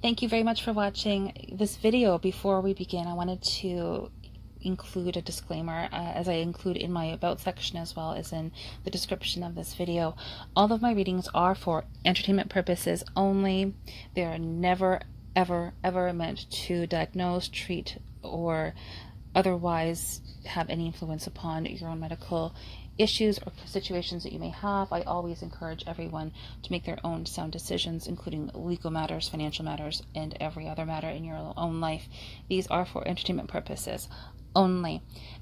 Thank you very much for watching this video. Before we begin, I wanted to include a disclaimer, as I include in my about section as well as in the description of this video. All of my readings are for entertainment purposes only. They are never, ever meant to diagnose, treat, or otherwise have any influence upon your own medical issues or situations that you may have. I always encourage everyone to make their own sound decisions, including legal matters, financial matters, and every other matter in your own life. These are for entertainment purposes only.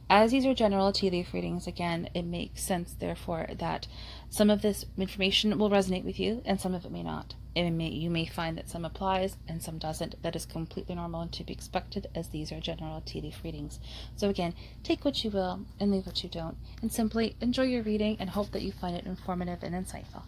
As these are general tea leaf readings, again, it makes sense, therefore, that some of this information will resonate with you and some of it may not. You may find that some applies and some doesn't. That is completely normal and to be expected, as these are general tea leaf readings. So again, take what you will and leave what you don't, and simply enjoy your reading and hope that you find it informative and insightful.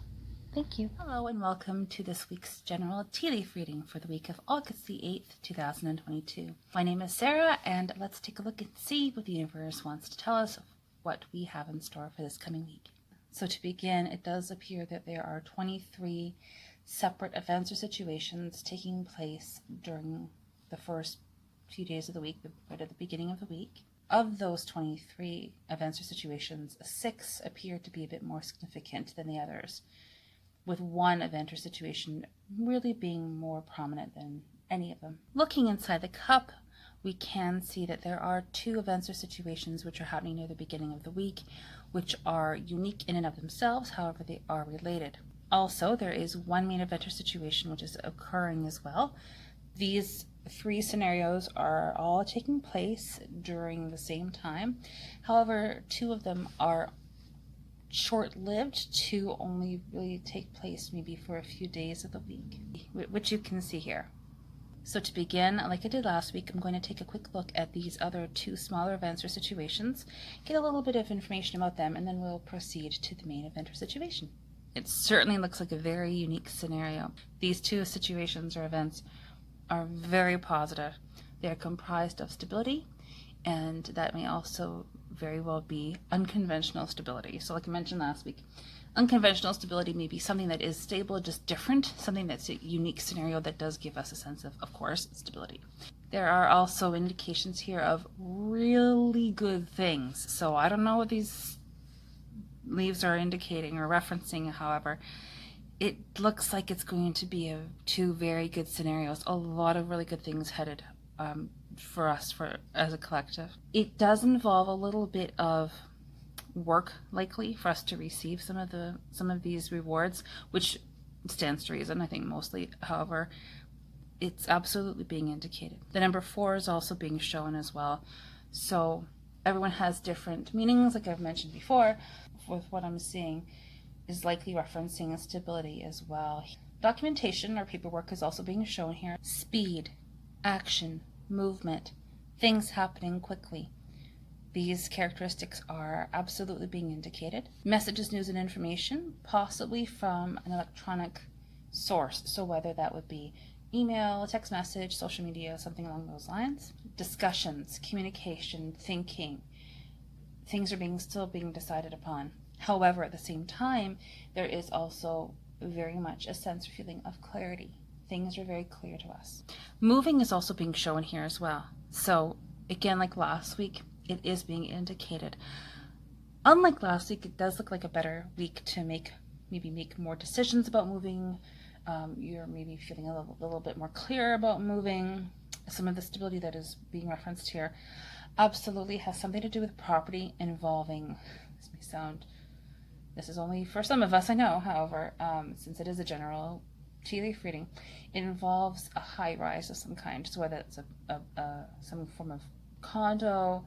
Thank you. Hello and welcome to this week's general tea leaf reading for the week of August the 8th, 2022. My name is Sarah, and let's take a look and see what the universe wants to tell us of what we have in store for this coming week. So to begin, it does appear that there are 23 separate events or situations taking place during the first few days of the week, right at the beginning of the week. Of those 23 events or situations, 6 appear to be a bit more significant than the others, with one event or situation really being more prominent than any of them. Looking inside the cup, we can see that there are 2 events or situations which are happening near the beginning of the week, which are unique in and of themselves, however they are related. Also, there is one main event or situation which is occurring as well. These 3 scenarios are all taking place during the same time. However, 2 of them are short-lived to only really take place maybe for a few days of the week, which you can see here. So to begin, like I did last week, I'm going to take a quick look at these other 2 smaller events or situations, get a little bit of information about them, and then we'll proceed to the main event or situation. It certainly looks like a very unique scenario. These 2 situations or events are very positive. They are comprised of stability, and that may also very well be unconventional stability. So like I mentioned last week, unconventional stability may be something that is stable, just different, something that's a unique scenario that does give us a sense of course, stability. There are also indications here of really good things. So I don't know what these leaves are indicating or referencing, however, it looks like it's going to be 2 very good scenarios, a lot of really good things headed for us as a collective. It does involve a little bit of work likely for us to receive some of these rewards, which stands to reason, I think, mostly. However, it's absolutely being indicated. The number 4 is also being shown as well. So everyone has different meanings, like I've mentioned before. With what I'm seeing is likely referencing stability as well. Documentation or paperwork is also being shown here. Speed, action, movement, things happening quickly. These characteristics are absolutely being indicated. Messages, news, and information, possibly from an electronic source. So whether that would be email, text message, social media, something along those lines. Discussions, communication, thinking. Things are still being decided upon. However, at the same time, there is also very much a sense or feeling of clarity. Things are very clear to us. Moving is also being shown here as well. So again, like last week, it is being indicated. Unlike last week, it does look like a better week to maybe make more decisions about moving. You're maybe feeling a little bit more clear about moving. Some of the stability that is being referenced here absolutely has something to do with property involving, this is only for some of us, I know, however, since it is a general tea leaf reading, it involves a high rise of some kind. So whether it's some form of condo,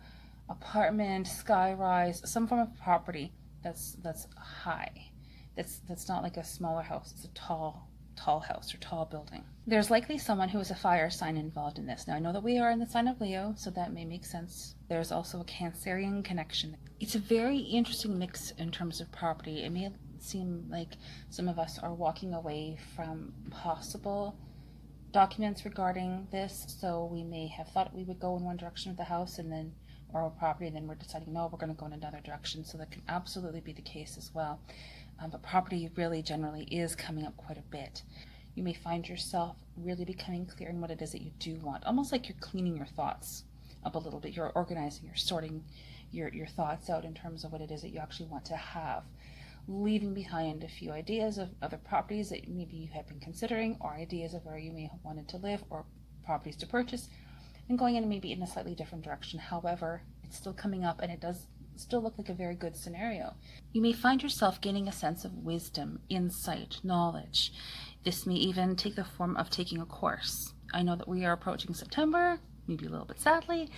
apartment, sky rise, some form of property that's high. That's not like a smaller house. It's a tall house or tall building. There's likely someone who is a fire sign involved in this. Now I know that we are in the sign of Leo, so that may make sense. There's also a Cancerian connection. It's a very interesting mix in terms of property. It may seem like some of us are walking away from possible documents regarding this, so we may have thought we would go in one direction with the house and then or a property, and then we're deciding no, we're going to go in another direction. So that can absolutely be the case as well. But property really generally is coming up quite a bit. You may find yourself really becoming clear in what it is that you do want, almost like you're cleaning your thoughts up a little bit. You're organizing, you're sorting your thoughts out in terms of what it is that you actually want to have, leaving behind a few ideas of other properties that maybe you have been considering, or ideas of where you may have wanted to live, or properties to purchase, and going in maybe in a slightly different direction. However, it's still coming up, and it does still look like a very good scenario. You may find yourself gaining a sense of wisdom, insight, knowledge. This may even take the form of taking a course. I know that we are approaching September, maybe a little bit sadly,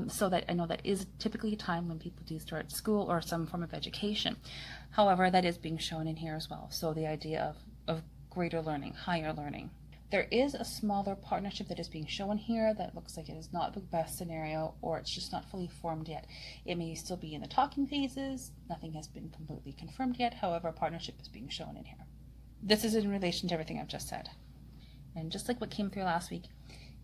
so that I know that is typically a time when people do start school or some form of education. However, that is being shown in here as well. So the idea of greater learning, higher learning. There is a smaller partnership that is being shown here that looks like it is not the best scenario, or it's just not fully formed yet. It may still be in the talking phases. Nothing has been completely confirmed yet. However, a partnership is being shown in here. This is in relation to everything I've just said. And just like what came through last week,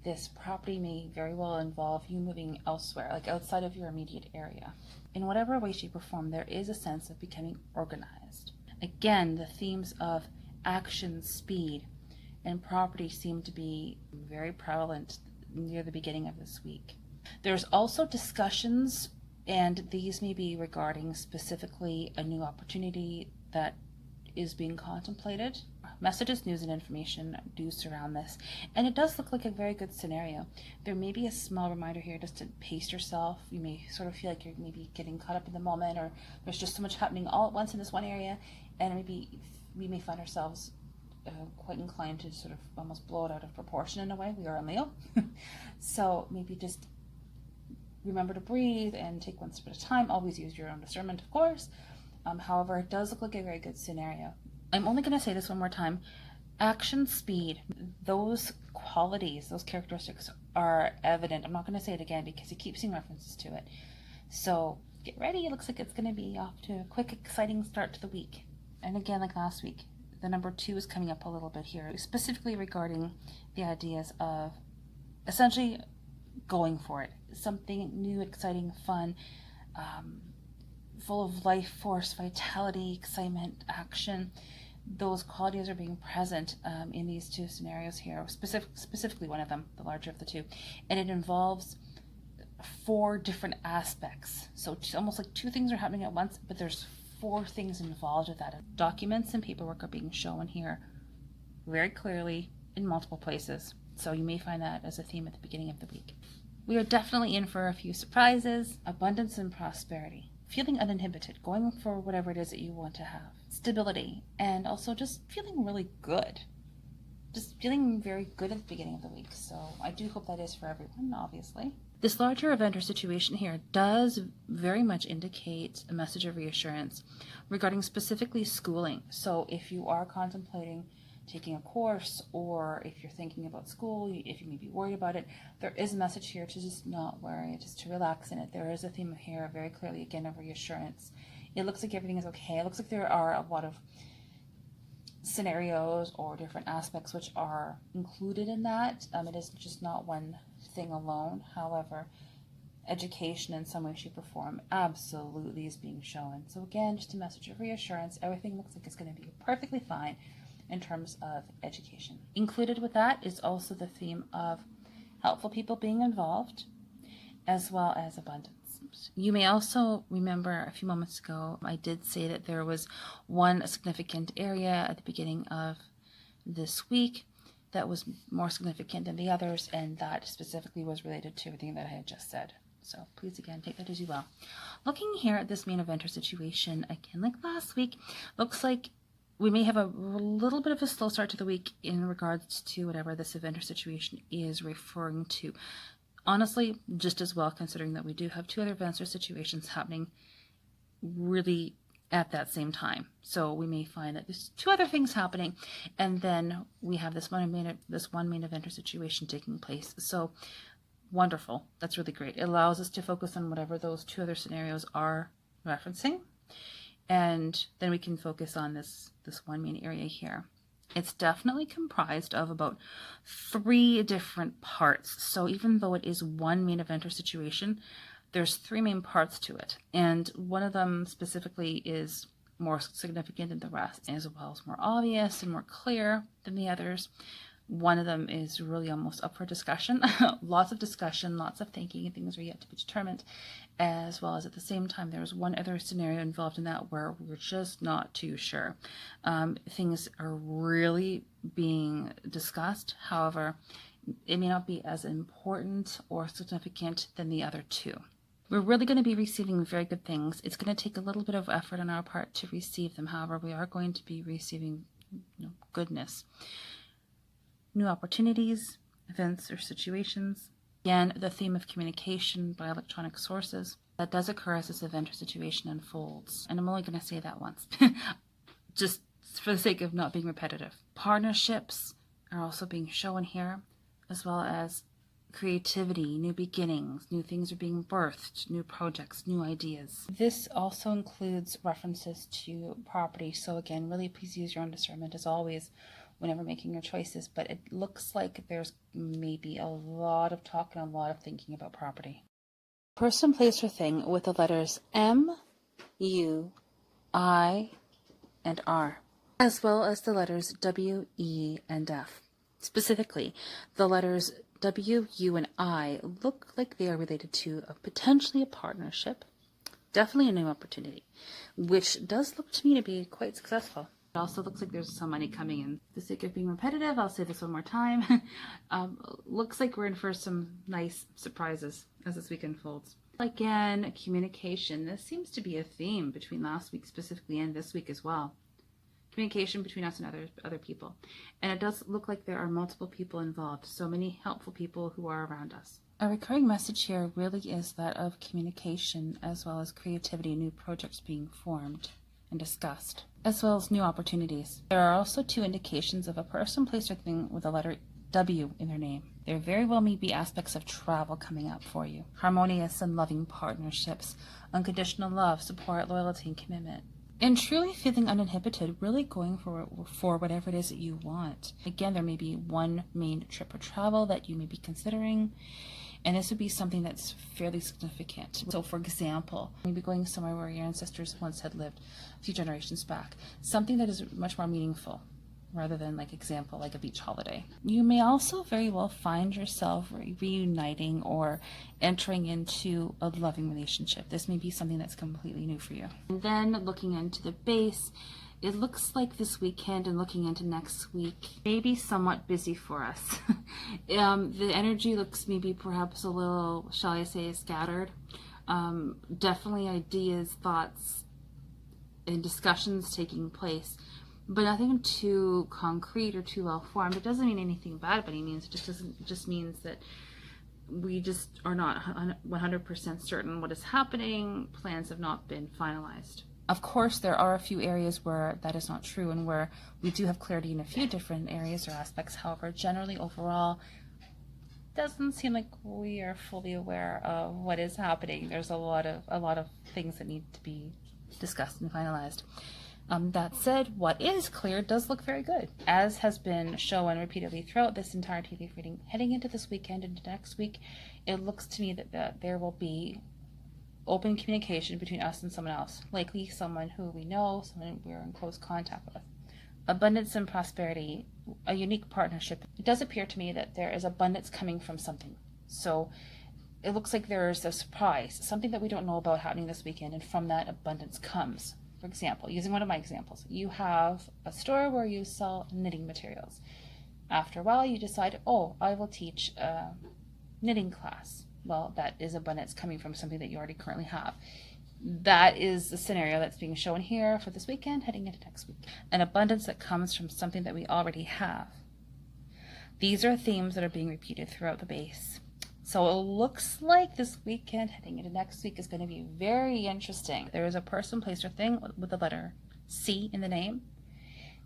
this property may very well involve you moving elsewhere, like outside of your immediate area. In whatever way, shape, or form, there is a sense of becoming organized. Again, the themes of action, speed, and property seem to be very prevalent near the beginning of this week. There's also discussions, and these may be regarding specifically a new opportunity that is being contemplated. Messages, news, and information do surround this, and it does look like a very good scenario. There may be a small reminder here just to pace yourself. You may sort of feel like you're maybe getting caught up in the moment, or there's just so much happening all at once in this one area, and maybe we may find ourselves quite inclined to sort of almost blow it out of proportion in a way. We are in Leo. So maybe just remember to breathe and take one step at a time. Always use your own discernment, of course. However, it does look like a very good scenario. I'm only going to say this one more time. Action, speed, those qualities, those characteristics are evident. I'm not going to say it again because you keep seeing references to it. So get ready. It looks like it's going to be off to a quick, exciting start to the week. And again, like last week, the number 2 is coming up a little bit here, specifically regarding the ideas of essentially going for it. Something new, exciting, fun, full of life force, vitality, excitement, action. Those qualities are being present in these 2 scenarios here, specifically one of them, the larger of the 2. And it involves 4 different aspects. So it's almost like 2 things are happening at once, but there's 4 things involved with that. Documents and paperwork are being shown here very clearly in multiple places. So you may find that as a theme at the beginning of the week. We are definitely in for a few surprises, abundance and prosperity, feeling uninhibited, going for whatever it is that you want to have, stability, and also just feeling really good. Just feeling very good at the beginning of the week. So I do hope that is for everyone, obviously. This larger event or situation here does very much indicate a message of reassurance regarding specifically schooling. So if you are contemplating taking a course, or if you're thinking about school, if you may be worried about it, there is a message here to just not worry, just to relax in it. There is a theme here very clearly, again, of reassurance. It looks like everything is okay. It looks like there are a lot of scenarios or different aspects which are included in that. It is just not one thing alone. However, education in some way, shape, or form absolutely is being shown. So again, just a message of reassurance. Everything looks like it's going to be perfectly fine in terms of education. Included with that is also the theme of helpful people being involved, as well as abundance. You may also remember a few moments ago, I did say that there was one significant area at the beginning of this week that was more significant than the others, and that specifically was related to everything that I had just said. So please, again, take that as you will. Looking here at this main event or situation, again, like last week, looks like we may have a little bit of a slow start to the week in regards to whatever this event or situation is referring to. Honestly, just as well, considering that we do have 2 other events or situations happening really at that same time. So we may find that there's 2 other things happening, and then we have this one main event or situation taking place. So wonderful. That's really great. It allows us to focus on whatever those 2 other scenarios are referencing, and then we can focus on this one main area here. It's definitely comprised of about 3 different parts. So even though it is one main event or situation, there's 3 main parts to it. And one of them specifically is more significant than the rest, as well as more obvious and more clear than the others. One of them is really almost up for discussion. Lots of discussion, lots of thinking, and things are yet to be determined. As well as at the same time, there was one other scenario involved in that where we're just not too sure. Things are really being discussed. However, it may not be as important or significant than the other two. We're really going to be receiving very good things. It's going to take a little bit of effort on our part to receive them. However, we are going to be receiving goodness. New opportunities, events, or situations. Again, the theme of communication by electronic sources. That does occur as this event or situation unfolds. And I'm only going to say that once, just for the sake of not being repetitive. Partnerships are also being shown here, as well as creativity, new beginnings, new things are being birthed, new projects, new ideas. This also includes references to property. So again, really please use your own discernment as always whenever making your choices, but it looks like there's maybe a lot of talk and a lot of thinking about property. Person, place, or thing with the letters M, U, I, and R, as well as the letters W, E, and F. Specifically, the letters W, U, and I look like they are related to potentially a partnership, definitely a new opportunity, which does look to me to be quite successful. It also looks like there's some money coming in. For the sake of being repetitive, I'll say this one more time. Looks like we're in for some nice surprises as this week unfolds. Again, communication. This seems to be a theme between last week specifically and this week as well. Communication between us and other people. And it does look like there are multiple people involved, so many helpful people who are around us. A recurring message here really is that of communication as well as creativity, new projects being formed and discussed, as well as new opportunities. There are also two indications of a person, place, or thing with the letter W in their name. There very well may be aspects of travel coming up for you. Harmonious and loving partnerships, unconditional love, support, loyalty, and commitment. And truly feeling uninhibited, really going for whatever it is that you want. Again, there may be one main trip or travel that you may be considering, and this would be something that's fairly significant. So for example, maybe going somewhere where your ancestors once had lived a few generations back. Something that is much more meaningful rather than like a beach holiday. You may also very well find yourself reuniting or entering into a loving relationship. This may be something that's completely new for you. And then looking into the base, it looks like this weekend and looking into next week may be somewhat busy for us. The energy looks maybe perhaps a little, shall I say, scattered. Definitely ideas, thoughts, and discussions taking place, but nothing too concrete or too well formed. It doesn't mean anything bad by any means. It just means that we just are not 100% certain what is happening. Plans have not been finalized. Of course, there are a few areas where that is not true and where we do have clarity in a few different areas or aspects. However, generally overall, doesn't seem like we are fully aware of what is happening. There's a lot of things that need to be discussed and finalized. That said, what is clear does look very good, as has been shown repeatedly throughout this entire tea leaf reading. Heading into this weekend and next week, it looks to me that there will be open communication between us and someone else, likely someone who we know, someone we're in close contact with. Abundance and prosperity, a unique partnership. It does appear to me that there is abundance coming from something. So it looks like there is a surprise, something that we don't know about happening this weekend, and from that abundance comes. For example, using one of my examples, you have a store where you sell knitting materials. After a while, you decide, I will teach a knitting class. Well, that is abundance coming from something that you already currently have. That is the scenario that's being shown here for this weekend, heading into next week. An abundance that comes from something that we already have. These are themes that are being repeated throughout the base. So it looks like this weekend, heading into next week, is going to be very interesting. There is a person, place, or thing with the letter C in the name,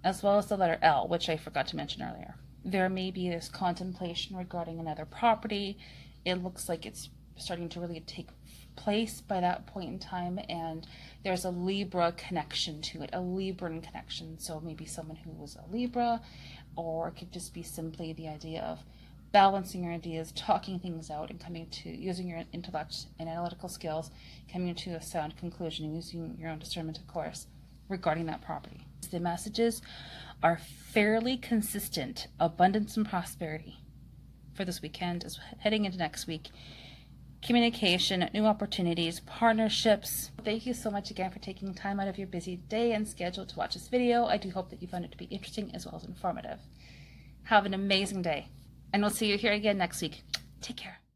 as well as the letter L, which I forgot to mention earlier. There may be this contemplation regarding another property. It looks like it's starting to really take place by that point in time, and there's a Libra connection to it, a Libran connection. So maybe someone who was a Libra, or it could just be simply the idea of balancing your ideas, talking things out, and coming to using your intellect and analytical skills, coming to a sound conclusion, and using your own discernment, of course. regarding that property. The messages are fairly consistent. Abundance and prosperity for this weekend is heading into next week. Communication, new opportunities, partnerships. Thank you so much again for taking time out of your busy day and schedule to watch this video. I do hope that you found it to be interesting as well as informative. Have an amazing day, and we'll see you here again next week. Take care.